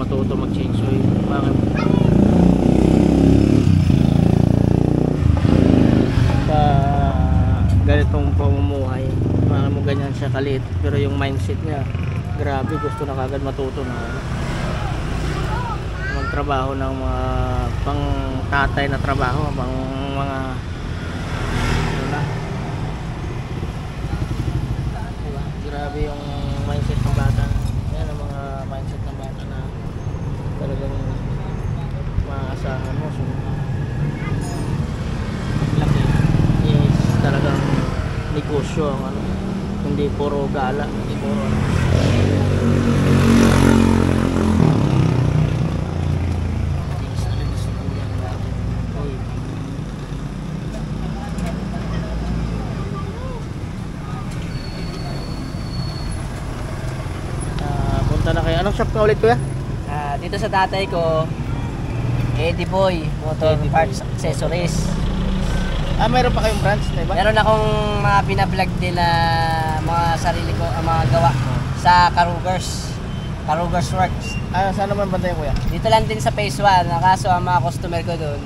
matuto mag-change oil. Bakit? Sa ganitong pamumuhay, bakit mo ganyan siya kalit, pero yung mindset niya grabe, gusto na kagad matuto na magtrabaho ng mga pang tatay na trabaho, pang mga ano na, diba? Grabe yung mindset ng bata. Yan ang mga mindset ng bata na talagang maaasahan mo. So, laki is talagang negosyo ang ano, hindi puro gala, hindi puro ano. Punta na kayo. Anong shop ka ulit, kuya? Dito sa tatay ko, Eddie Boy Motor Parts Accessories. Mayroon pa kayong branch, diba? Meron akong mga pinablog din na mga sarili ko, mga gawa sa Carugers Works. Saan naman banda yung kuya? Dito lang din sa Phase 1, kaso ang mga customer ko doon,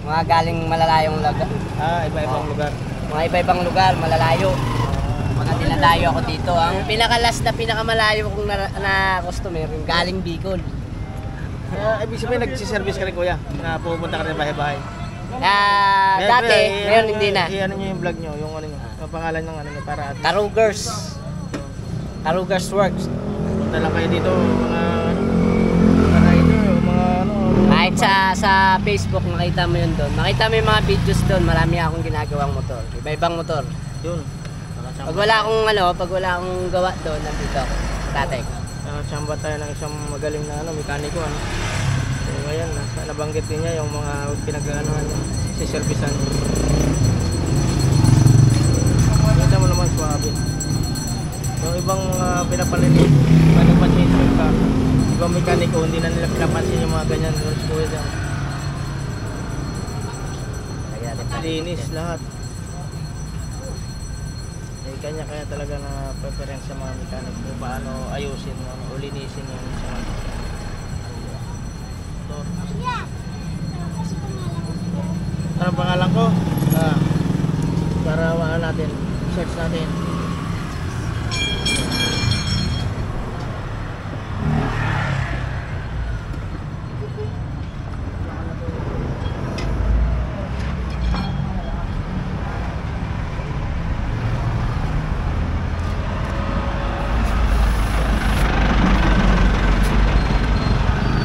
mga galing malalayong lugar. Iba-ibang lugar. Mga iba-ibang lugar, malalayo. Mga dinadayo ako dito. Ang pinakalas na pinakamalayo kong na customer, yung galing Bicol. Ibig sabihin nagsiservice ka rin, kuya, na pupunta ka rin bahay-bahay. Dati, ngayon hindi na. Ano nyo yung vlog nyo, yung ano nyo, yung pangalan ng ano nyo, para at Carugers Works. Punta lang kayo dito, mga rider, mga ano. Kahit sa Facebook, makita mo yun doon. Makita mo yung mga videos doon, marami akong ginagawang motor. Iba-ibang motor. Yun. Pag wala akong gawa doon, nandito ako. Tatay ko. Tsamba tayo ng isang magaling na mekaniko, ano. So ngayon, nabanggit din niya yung mga pinag-aanohan, siservisan. Kita mo naman, swabe. Yung ibang pinapalinig, panipag-change ka, ibang mekaniko, hindi na nila pinapansin yung mga ganyan. Linis lahat. Kanya-kaya talaga na preference sa mga mechanic kung paano ayusin o linisin yung isang motor. Ano pangalan ko? Para maano natin, search natin.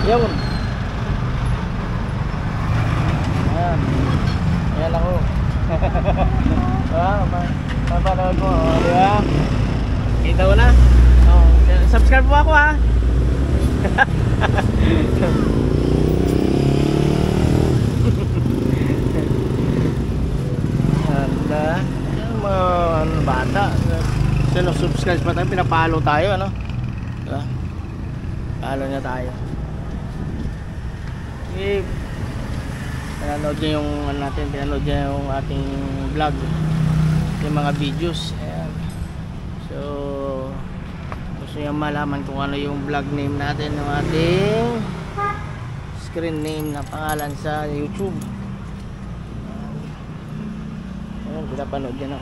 Yun. Ayan ako. Papanood mo, di ba? Kita mo na? Subscribe mo ako, ha? Ganda. Yung mga bata. Subscribe pa tayo, pinapalo tayo, ano? Diba? Palo niya tayo. Pinanood niya yung pinanood niya yung ating vlog, yung mga videos. Ayan. So gusto niya malaman kung ano yung vlog name natin, yung ating screen name na pangalan sa YouTube. Ayan, pinapanood niya na.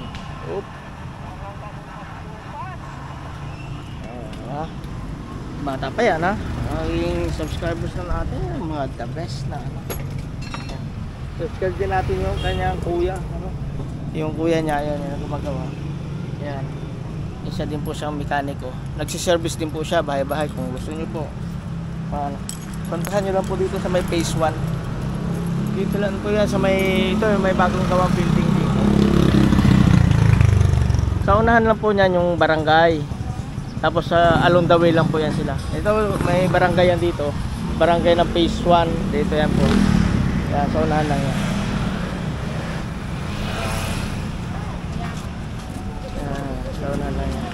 Bata pa yan, ha? Ang subscribers na natin, mga the best na ano. Subscribe din natin yung kanyang kuya, ano? Yung kuya niya, yan yung gumagawa. Yan. Isa din po siyang mekaniko. Nagsiservice din po siya bahay-bahay kung gusto niyo po. Puntahan niyo lang po dito sa may Phase 1. Dito lang po yan sa may may bagong gawang building dito. Sa unahan lang po niyan yung barangay. Tapos along the way lang po yan sila. Ito may barangay yan dito. Barangay ng Phase 1. Dito yan po. Yan, sa unahan lang yan. Yan, sa unahan lang yan.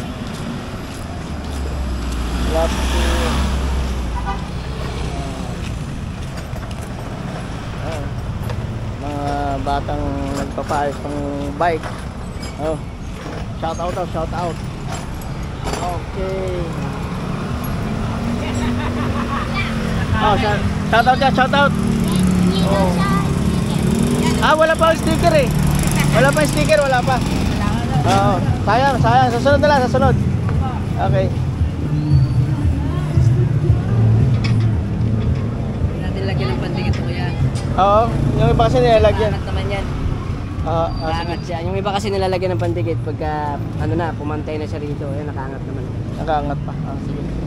Love to mga batang nagpapaayos ng bike. Shout out, shout out. Okay. Oh, shoutout yan, shoutout. Oh. Ah, wala pa ang sticker eh. Wala pa yung sticker, wala pa. Oo. Sayang, sayang. Sasunod na lang, sasunod. Okay. Hindi natin lagyan ng pandikit ko yan. Oo, yung iba kasi nilalagyan. Angat naman yan. Oo, Nakaangat siya. Yung iba kasi nilalagyan ng pandikit pagka ano na, pumantay na siya rito. Ayan, nakaangat naman. nakaangat pa. Sige.